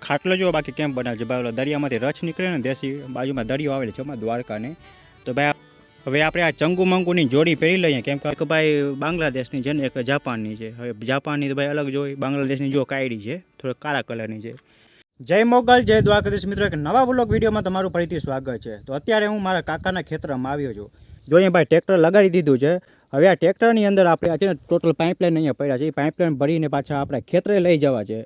ખાટલો જો બાકી કેમ બનાવે છે ભાઈ, દરિયામાંથી રચ નીકળે ને દેશી, બાજુમાં દરિયો આવેલો છે અમારા દ્વારકાને. તો ભાઈ હવે આપણે આ ચંગુ મંગુની જોડી પહેરી લઈએ, કેમ કે એક ભાઈ બાંગ્લાદેશની છે ને એક જાપાનની છે. હવે જાપાનની તો ભાઈ અલગ જોઈ, બાંગ્લાદેશની જો કાયડી છે, થોડોક કાળા કલરની છે. જય મોગલ, જય દ્વારકાધીશ મિત્રો, એક નવા વ્લોગ વિડીયોમાં તમારું ફરીથી સ્વાગત છે. તો અત્યારે હું મારા કાકાના ખેતરમાં આવ્યો છું. જો અહીંયા ભાઈ ટ્રેક્ટર લગાડી દીધું છે. હવે આ ટ્રેક્ટરની અંદર આપણે છે ને ટોટલ પાઇપલાઇન અહીંયા પડ્યા છે, એ પાઇપલાઇન ભરીને પાછા આપણે ખેતરે લઈ જવા છે.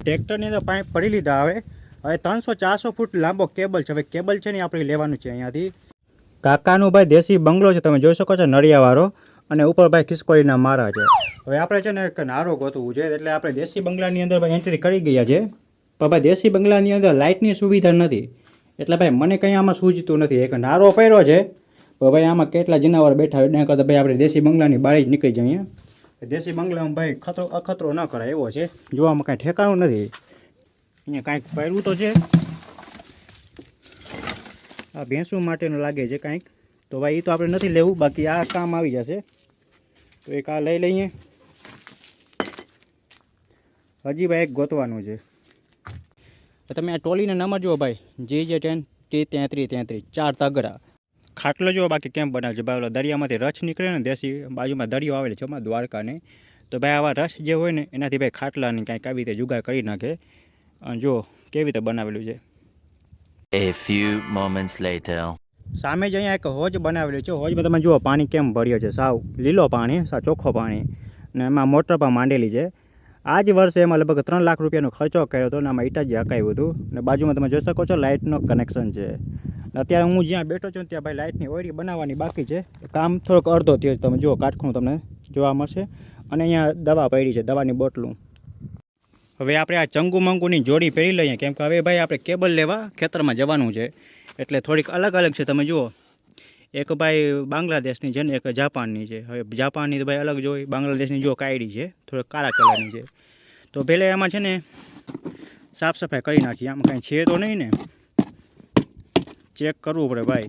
ટ્રેક્ટરની અંદર પાઇપ પડી લીધા. હવે 300-400 ફૂટ લાંબો કેબલ છે. હવે કેબલ છે ને આપણે લેવાનું છે અહીંયાથી. કાકાનું ભાઈ દેશી બંગલો છે, તમે જોઈ શકો છો, નળિયાવાળો, અને ઉપર ભાઈ ખિસકોલીના મારા છે. હવે આપણે છે ને એક નારો ગોતવું છે, એટલે આપણે દેશી બંગલાની અંદર ભાઈ એન્ટ્રી કરી ગયા છે. પણ ભાઈ દેશી બંગલાની અંદર લાઇટની સુવિધા નથી, એટલે ભાઈ મને કંઈ આમાં સૂઝતું નથી. એક નારો પડ્યો છે, તો ભાઈ આમાં કેટલા જનાવર બેઠા હોય, એના કરતાં ભાઈ આપણે દેશી બંગલાની બારી જ નીકળી જઈએ. દેશી બંગલામાં ભાઈ અખતરો ન કરાય એવો છે, જોવામાં કાંઈ ઠેકાણું નથી. અહીંયા કાંઈક પડ્યું તો છે, આ ભેંસું માટેનું લાગે છે કાંઈક. તો ભાઈ એ તો આપણે નથી લેવું, બાકી આ કામ આવી જશે. તો એક આ લઈ લઈએ. હજી ભાઈ એક ગોતવાનું છે. તો તમે આ ટોલીના નંબર જુઓ ભાઈ, GJ10 T3333 4 તગડા. ખાટલો જુઓ બાકી કેમ બનાવે છે ભાઈ, દરિયામાંથી રચ નીકળે ને દેશી, બાજુમાં દરિયો આવેલો છે અમારા દ્વારકાને. તો ભાઈ આવા રસ જે હોય ને એનાથી ભાઈ ખાટલાની કાંઈક આવી રીતે જુગાડ કરી નાખે. અને જો કેવી રીતે બનાવેલું છે. A few moments later. સામે જ અહીંયા એક હોજ બનાવેલું છે. હોજમાં તમે જુઓ પાણી કેમ ભર્યો છે, સાવ લીલો પાણી, સાવ ચોખ્ખો પાણી, અને એમાં મોટર પણ માંડેલી છે. આ જ વર્ષે એમાં લગભગ 3 લાખ રૂપિયાનો ખર્ચો કર્યો હતો, અને આમાં ઈટાજી હકાવ્યું હતું. અને બાજુમાં તમે જોઈ શકો છો લાઇટનો કનેક્શન છે. અત્યારે હું જ્યાં બેઠો છું ત્યાં ભાઈ લાઇટની ઓયરી બનાવવાની બાકી છે. કામ થોડોક અડધો થયો, તમે જુઓ કાટખૂણું તમને જોવા મળશે. અને અહીંયા દવા પડી છે, દવાની બોટલું. હવે આપણે આ ચંગુ મંગુની જોડી પહેરી લઈએ, કેમ કે હવે ભાઈ આપણે કેબલ લેવા ખેતરમાં જવાનું છે, એટલે થોડીક અલગ અલગ છે. તમે જુઓ, એક ભાઈ બાંગ્લાદેશની છે ને એક જાપાનની છે. હવે જાપાનની તો ભાઈ અલગ જોઈ, બાંગ્લાદેશની જો કાયડી છે, થોડીક કાળા કલરની છે. તો પહેલાં એમાં છે ને સાફ સફાઈ કરી નાખીએ. આમાં કાંઈ છે તો નહીં ને, ચેક કરવું પડે ભાઈ.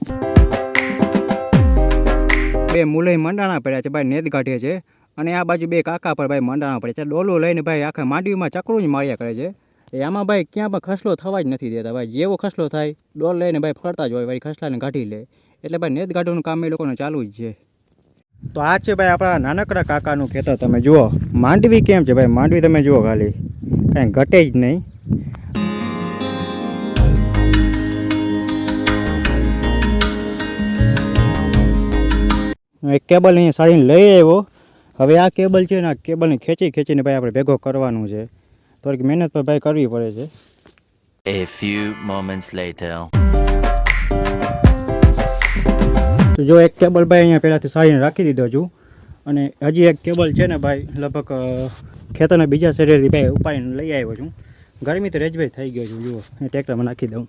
બે મુલઈ મંડાણા પડ્યા છે ભાઈ, નેદ કાઢે છે. અને આ બાજુ બે કાકા પર ભાઈ મંડાણા પડે છે. ડોલું લઈને ભાઈ આખા માંડવીમાં ચકરું જ માર્યા કરે છે. આમાં ભાઈ ક્યાં પણ ખસલો થવા જ નથી દેતા ભાઈ. જેવો ખસલો થાય ડોલ લઈને ભાઈ ફરતા જ હોય, ભાઈ ખસલાને કાઢી લે. એટલે ભાઈ નેદ કાઢવાનું કામ એ લોકોને ચાલુ જ છે. તો આ છે ભાઈ આપણા નાનકડા કાકાનું ખેતર. તમે જુઓ માંડવી કેમ છે ભાઈ, માંડવી તમે જુઓ, ખાલી કાંઈ ઘટે જ નહીં. એક કેબલ અહીંયા સાડીને લઈ આવ્યો. હવે આ કેબલ છે ને, આ કેબલને ખેંચીને ભાઈ આપણે ભેગો કરવાનું છે. થોડીક મહેનત પણ ભાઈ કરવી પડે છે. A few moments later. તો જો એક કેબલ ભાઈ અહીંયા પહેલાંથી સાડીને રાખી દીધો છું, અને હજી એક કેબલ છે ને ભાઈ લગભગ ખેતરના બીજા શરીરથી ભાઈ ઉપાડીને લઈ આવ્યો છું. ગરમી તો રેજભાઈ થઈ ગયો છું. જુઓ એ ટ્રેક્ટરમાં નાખી દઉં.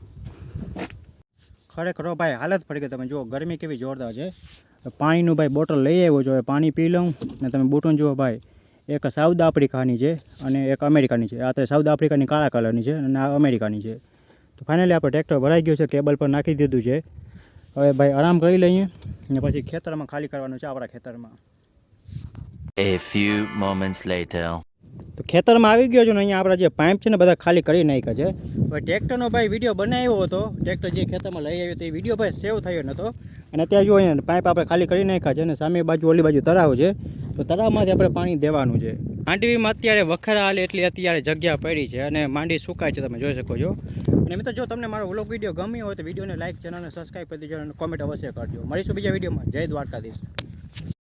ખરેખર ભાઈ હાલત પડી ગઈ. તમે જુઓ ગરમી કેવી જોરદાર છે. પાણીનું ભાઈ બોટલ લઈ આવ્યો છું, પાણી પી લઉં. ને તમે બોટલ જુઓ ભાઈ, એક સાઉથ આફ્રિકાની છે અને એક અમેરિકાની છે. આ તો સાઉથ આફ્રિકાની કાળા કલરની છે અને આ અમેરિકાની છે. તો ફાઇનલી આપણે ટ્રેક્ટર ભરાઈ ગયું છે, કેબલ પર નાખી દીધું છે. હવે ભાઈ આરામ કરી લઈએ અને પછી ખેતરમાં ખાલી કરવાનું છે આપણા ખેતરમાં. A few moments later. તો ખેતરમાં આવી ગયો છું ને, અહીંયા આપણા જે પાઇપ છે ને બધા ખાલી કરી નાખ્યા છે. હવે ટ્રેક્ટરનો ભાઈ વિડીયો બનાવ્યો હતો, ટ્રેક્ટર જે ખેતરમાં લઈ આવ્યો તો એ વિડીયો ભાઈ સેવ થયો નહોતો. અને અત્યારે જો અહીંયા પાઇપ આપણે ખાલી કરી નાખ્યા છે, અને સામે બાજુ ઓલી બાજુ તળાવ છે. તો તળાવમાંથી આપણે પાણી દેવાનું છે. માંડવીમાં અત્યારે વખરા હાલે એટલી અત્યારે જગ્યા પડી છે, અને માંડવી સુકાય છે, તમે જોઈ શકો છો. અને મિત્રો જો તમને મારો વ્લોગ વિડીયો ગમ્યો હોય તો વિડીયોને લાઇક, ચેનલને સબસ્ક્રાઈબ કરી દેજો અને કોમેન્ટ અવશ્ય કરજો. મળીશું બીજા વિડીયોમાં. જય દ્વારકાધીશ.